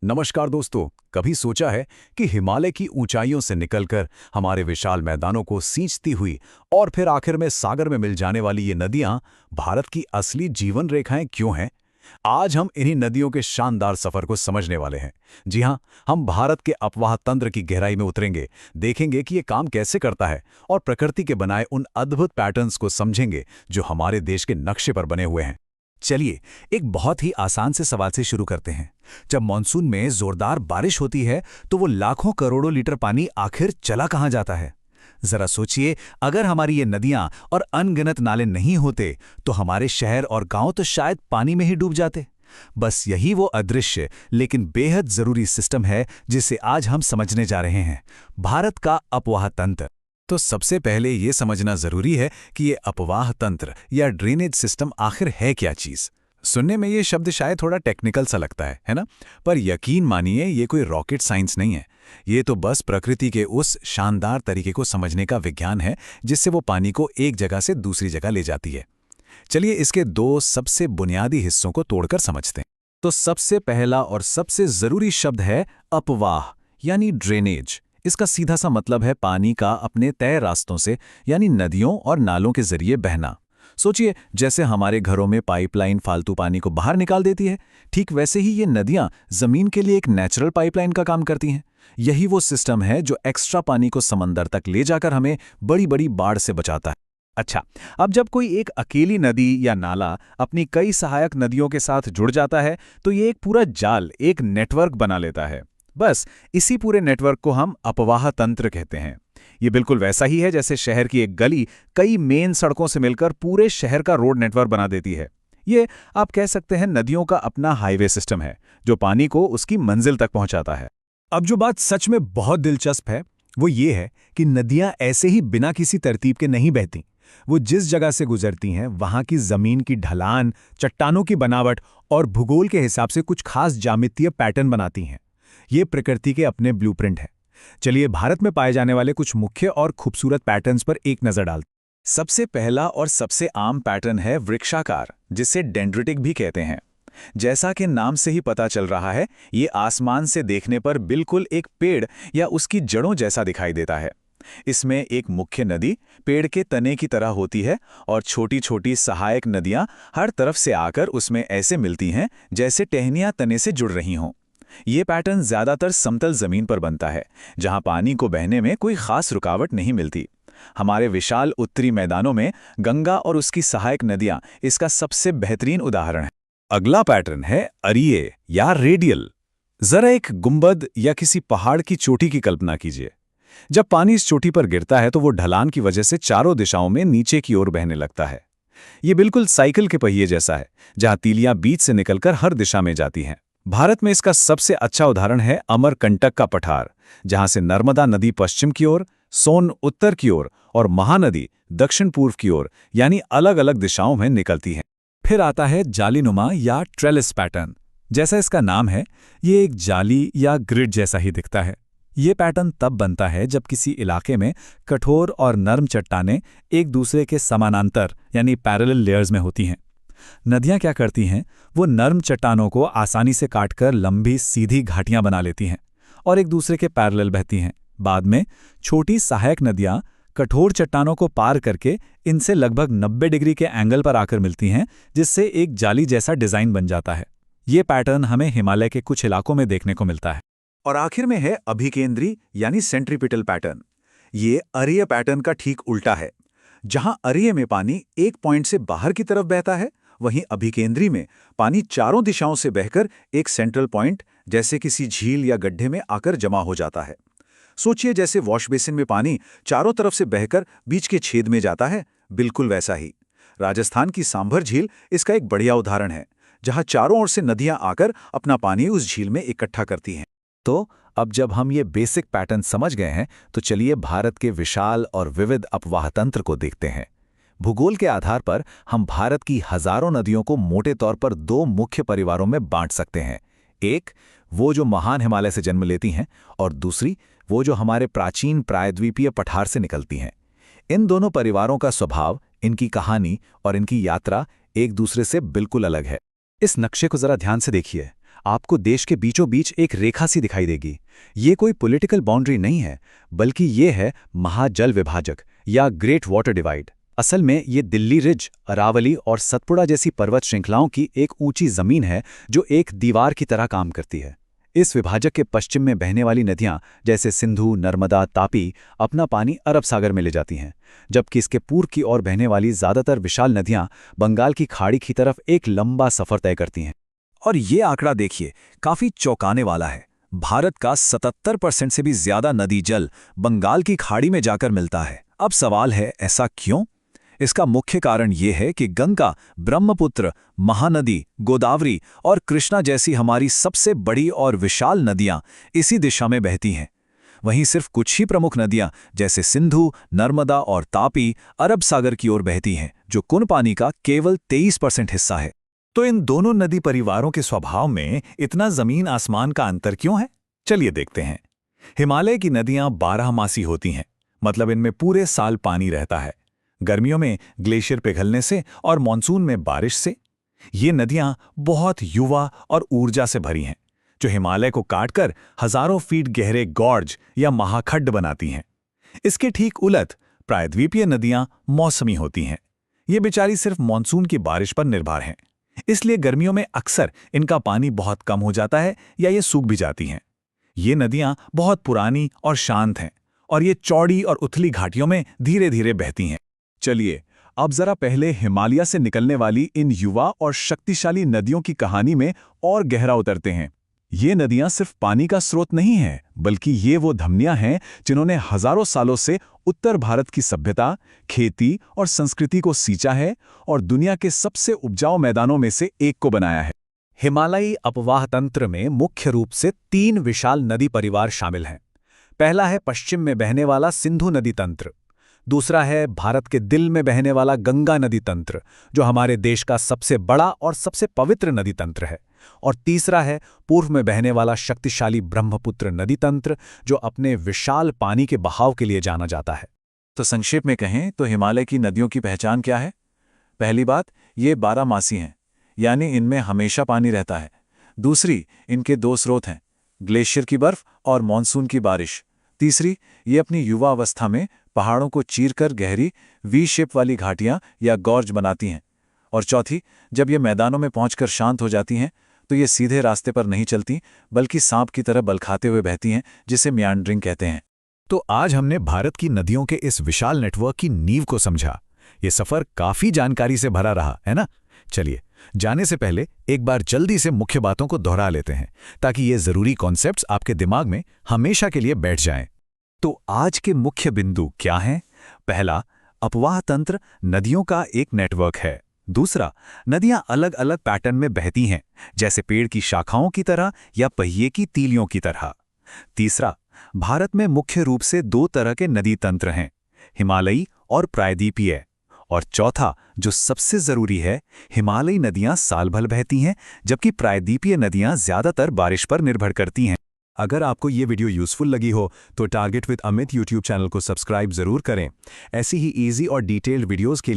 नमस्कार दोस्तों। कभी सोचा है कि हिमालय की ऊंचाइयों से निकलकर हमारे विशाल मैदानों को सींचती हुई और फिर आखिर में सागर में मिल जाने वाली ये नदियां भारत की असली जीवन रेखाएं क्यों हैं? आज हम इन्हीं नदियों के शानदार सफर को समझने वाले हैं। जी हां, हम भारत के अपवाह तंत्र की गहराई में उतरेंगे, देखेंगे कि ये काम कैसे करता है और प्रकृति के बनाए उन अद्भुत पैटर्न्स को समझेंगे जो हमारे देश के नक्शे पर बने हुए हैं। चलिए, एक बहुत ही आसान से सवाल से शुरू करते हैं। जब मॉनसून में जोरदार बारिश होती है तो वो लाखों करोड़ों लीटर पानी आखिर चला कहाँ जाता है? जरा सोचिए, अगर हमारी ये नदियां और अनगिनत नाले नहीं होते तो हमारे शहर और गांव तो शायद पानी में ही डूब जाते। बस यही वो अदृश्य लेकिन बेहद जरूरी सिस्टम है जिसे आज हम समझने जा रहे हैं, भारत का अपवाह तंत्र। तो सबसे पहले ये समझना जरूरी है कि ये अपवाह तंत्र या ड्रेनेज सिस्टम आखिर है क्या चीज। सुनने में ये शब्द शायद थोड़ा टेक्निकल सा लगता है ना? पर यकीन मानिए, ये कोई रॉकेट साइंस नहीं है। ये तो बस प्रकृति के उस शानदार तरीके को समझने का विज्ञान है जिससे वो पानी को एक जगह से दूसरी जगह ले जाती है। चलिए, इसके दो सबसे बुनियादी हिस्सों को तोड़कर समझते हैं। तो सबसे पहला और सबसे जरूरी शब्द है अपवाह यानी ड्रेनेज। इसका सीधा सा मतलब है पानी का अपने तय रास्तों से यानी नदियों और नालों के जरिए बहना। सोचिए, जैसे हमारे घरों में पाइपलाइन फालतू पानी को बाहर निकाल देती है, ठीक वैसे ही ये नदियां जमीन के लिए एक नेचुरल पाइपलाइन का काम करती हैं। यही वो सिस्टम है जो एक्स्ट्रा पानी को समंदर तक ले जाकर हमें बड़ी बड़ी बाढ़ से बचाता है। अच्छा, अब जब कोई एक अकेली नदी या नाला अपनी कई सहायक नदियों के साथ जुड़ जाता है तो ये एक पूरा जाल, एक नेटवर्क बना लेता है। बस इसी पूरे नेटवर्क को हम अपवाह तंत्र कहते हैं। ये बिल्कुल वैसा ही है जैसे शहर की एक गली कई मेन सड़कों से मिलकर पूरे शहर का रोड नेटवर्क बना देती है। ये आप कह सकते हैं नदियों का अपना हाईवे सिस्टम है जो पानी को उसकी मंजिल तक पहुंचाता है। अब जो बात सच में बहुत दिलचस्प है वो ये है कि नदियां ऐसे ही बिना किसी तरतीब के नहीं बहती। वो जिस जगह से गुजरती हैं वहां की जमीन की ढलान, चट्टानों की बनावट और भूगोल के हिसाब से कुछ खास ज्यामितीय पैटर्न बनाती हैं। ये प्रकृति के अपने ब्लूप्रिंट है। चलिए, भारत में पाए जाने वाले कुछ मुख्य और खूबसूरत पैटर्न्स पर एक नजर डालते हैं। सबसे पहला और सबसे आम पैटर्न है वृक्षाकार, जिसे डेंड्रिटिक भी कहते हैं। जैसा कि नाम से ही पता चल रहा है, ये आसमान से देखने पर बिल्कुल एक पेड़ या उसकी जड़ों जैसा दिखाई देता है। इसमें एक मुख्य नदी पेड़ के तने की तरह होती है और छोटी छोटी सहायक नदियां हर तरफ से आकर उसमें ऐसे मिलती हैं जैसे टहनियां तने से जुड़ रही हों। ये पैटर्न ज्यादातर समतल जमीन पर बनता है, जहां पानी को बहने में कोई खास रुकावट नहीं मिलती। हमारे विशाल उत्तरी मैदानों में गंगा और उसकी सहायक नदियां इसका सबसे बेहतरीन उदाहरण है। अगला पैटर्न है अरीय या रेडियल। जरा एक गुंबद या किसी पहाड़ की चोटी की कल्पना कीजिए। जब पानी इस चोटी पर गिरता है तो वो ढलान की वजह से चारों दिशाओं में नीचे की ओर बहने लगता है। ये बिल्कुल साइकिल के पहिए जैसा है, जहां तीलियां बीच से निकलकर हर दिशा में जाती हैं। भारत में इसका सबसे अच्छा उदाहरण है अमरकंटक का पठार, जहां से नर्मदा नदी पश्चिम की ओर, सोन उत्तर की ओर और महानदी दक्षिण पूर्व की ओर यानी अलग अलग दिशाओं में निकलती है। फिर आता है जालीनुमा या ट्रेलिस पैटर्न। जैसा इसका नाम है, ये एक जाली या ग्रिड जैसा ही दिखता है। ये पैटर्न तब बनता है जब किसी इलाके में कठोर और नर्म चट्टानें एक दूसरे के समानांतर यानी पैरेलल लेयर्स में होती हैं। नदियां क्या करती हैं, वो नर्म चट्टानों को आसानी से काटकर लंबी सीधी घाटियां बना लेती हैं और एक दूसरे के पैरेलल बहती हैं। बाद में छोटी सहायक नदियां कठोर चट्टानों को पार करके इनसे लगभग 90 डिग्री के एंगल पर आकर मिलती हैं, जिससे एक जाली जैसा डिजाइन बन जाता है। ये पैटर्न हमें हिमालय के कुछ इलाकों में देखने को मिलता है। और आखिर में है अभिकेंद्री यानी सेंट्रीपिटल पैटर्न। ये अरीय पैटर्न का ठीक उल्टा है। जहां अरीय में पानी एक पॉइंट से बाहर की तरफ बहता है, वहीं अभिकेंद्री में पानी चारों दिशाओं से बहकर एक सेंट्रल पॉइंट जैसे किसी झील या गड्ढे में आकर जमा हो जाता है। सोचिए, जैसे वॉश बेसिन में पानी चारों तरफ से बहकर बीच के छेद में जाता है, बिल्कुल वैसा ही राजस्थान की सांभर झील इसका एक बढ़िया उदाहरण है, जहां चारों ओर से नदियां आकर अपना पानी उस झील में इकट्ठा करती हैं। तो अब जब हम ये बेसिक पैटर्न समझ गए हैं तो चलिए भारत के विशाल और विविध अपवाह तंत्र को देखते हैं। भूगोल के आधार पर हम भारत की हजारों नदियों को मोटे तौर पर दो मुख्य परिवारों में बांट सकते हैं। एक वो जो महान हिमालय से जन्म लेती हैं और दूसरी वो जो हमारे प्राचीन प्रायद्वीपीय पठार से निकलती हैं। इन दोनों परिवारों का स्वभाव, इनकी कहानी और इनकी यात्रा एक दूसरे से बिल्कुल अलग है। इस नक्शे को जरा ध्यान से देखिए। आपको देश के बीचों बीच एक रेखा सी दिखाई देगी। ये कोई पॉलिटिकल बाउंड्री नहीं है, बल्कि ये है महाजल विभाजक या ग्रेट वाटर डिवाइड। असल में ये दिल्ली रिज, अरावली और सतपुड़ा जैसी पर्वत श्रृंखलाओं की एक ऊंची जमीन है जो एक दीवार की तरह काम करती है। इस विभाजक के पश्चिम में बहने वाली नदियां जैसे सिंधु, नर्मदा, तापी अपना पानी अरब सागर में ले जाती हैं, जबकि इसके पूर्व की ओर बहने वाली ज्यादातर विशाल नदियां बंगाल की खाड़ी की तरफ एक लंबा सफर तय करती हैं। और ये आंकड़ा देखिए, काफी चौंकाने वाला है। भारत का 77% से भी ज्यादा नदी जल बंगाल की खाड़ी में जाकर मिलता है। अब सवाल है, ऐसा क्यों? इसका मुख्य कारण ये है कि गंगा, ब्रह्मपुत्र, महानदी, गोदावरी और कृष्णा जैसी हमारी सबसे बड़ी और विशाल नदियां इसी दिशा में बहती हैं। वहीं सिर्फ कुछ ही प्रमुख नदियां जैसे सिंधु, नर्मदा और तापी अरब सागर की ओर बहती हैं, जो कुल पानी का केवल 23% हिस्सा है। तो इन दोनों नदी परिवारों के स्वभाव में इतना जमीन आसमान का अंतर क्यों है? चलिए देखते हैं। हिमालय की नदियां 12मासी होती हैं, मतलब इनमें पूरे साल पानी रहता है। गर्मियों में ग्लेशियर पिघलने से और मानसून में बारिश से। ये नदियां बहुत युवा और ऊर्जा से भरी हैं, जो हिमालय को काटकर हजारों फीट गहरे गॉर्ज या महाखड्ड बनाती हैं। इसके ठीक उलट प्रायद्वीपीय नदियां मौसमी होती हैं। ये बेचारी सिर्फ मानसून की बारिश पर निर्भर हैं, इसलिए गर्मियों में अक्सर इनका पानी बहुत कम हो जाता है या ये सूख भी जाती हैं। ये नदियां बहुत पुरानी और शांत हैं, और ये चौड़ी और उथली घाटियों में धीरे धीरे बहती हैं। चलिए अब जरा पहले हिमालय से निकलने वाली इन युवा और शक्तिशाली नदियों की कहानी में और गहरा उतरते हैं। ये नदियां सिर्फ पानी का स्रोत नहीं हैं, बल्कि ये वो धमनियां हैं जिन्होंने हजारों सालों से उत्तर भारत की सभ्यता, खेती और संस्कृति को सींचा है और दुनिया के सबसे उपजाऊ मैदानों में से एक को बनाया है। हिमालयी अपवाह तंत्र में मुख्य रूप से 3 विशाल नदी परिवार शामिल हैं। पहला है पश्चिम में बहने वाला सिंधु नदी तंत्र, दूसरा है भारत के दिल में बहने वाला गंगा नदी तंत्र, जो हमारे देश का सबसे बड़ा और सबसे पवित्र नदी तंत्र है, और तीसरा है पूर्व में बहने वाला शक्तिशाली ब्रह्मपुत्र नदी तंत्र, जो अपने विशाल पानी के बहाव के लिए जाना जाता है। तो संक्षेप में कहें तो हिमालय की नदियों की पहचान क्या है? पहली बात, ये 12मासी हैं, यानी इनमें हमेशा पानी रहता है। दूसरी, इनके 2 स्रोत हैं, ग्लेशियर की बर्फ और मानसून की बारिश। तीसरी, ये अपनी युवा अवस्था में पहाड़ों को चीरकर गहरी वी शेप वाली घाटियां या गॉर्ज बनाती हैं। और चौथी, जब ये मैदानों में पहुंचकर शांत हो जाती हैं तो ये सीधे रास्ते पर नहीं चलती, बल्कि सांप की तरह बल खाते हुए बहती हैं, जिसे मियांडरिंग कहते हैं। तो आज हमने भारत की नदियों के इस विशाल नेटवर्क की नींव को समझा। ये सफर काफी जानकारी से भरा रहा, है ना? चलिए, जाने से पहले एक बार जल्दी से मुख्य बातों को दोहरा लेते हैं, ताकि ये जरूरी कॉन्सेप्ट्स आपके दिमाग में हमेशा के लिए बैठ जाएं। तो आज के मुख्य बिंदु क्या हैं? पहला, अपवाह तंत्र नदियों का एक नेटवर्क है। दूसरा, नदियां अलग अलग पैटर्न में बहती हैं, जैसे पेड़ की शाखाओं की तरह या पहिए की तीलियों की तरह। तीसरा, भारत में मुख्य रूप से 2 तरह के नदी तंत्र हैं, हिमालयी और प्रायद्वीपीय। और चौथा, जो सबसे जरूरी है, हिमालयी नदियां साल भर बहती हैं, जबकि प्रायद्वीपीय नदियां ज्यादातर बारिश पर निर्भर करती हैं। अगर आपको ये वीडियो यूजफुल लगी हो तो target with Amit YouTube channel को सब्सक्राइब जरूर करें। ऐसी ही इजी और डिटेल्ड वीडियोस के लिए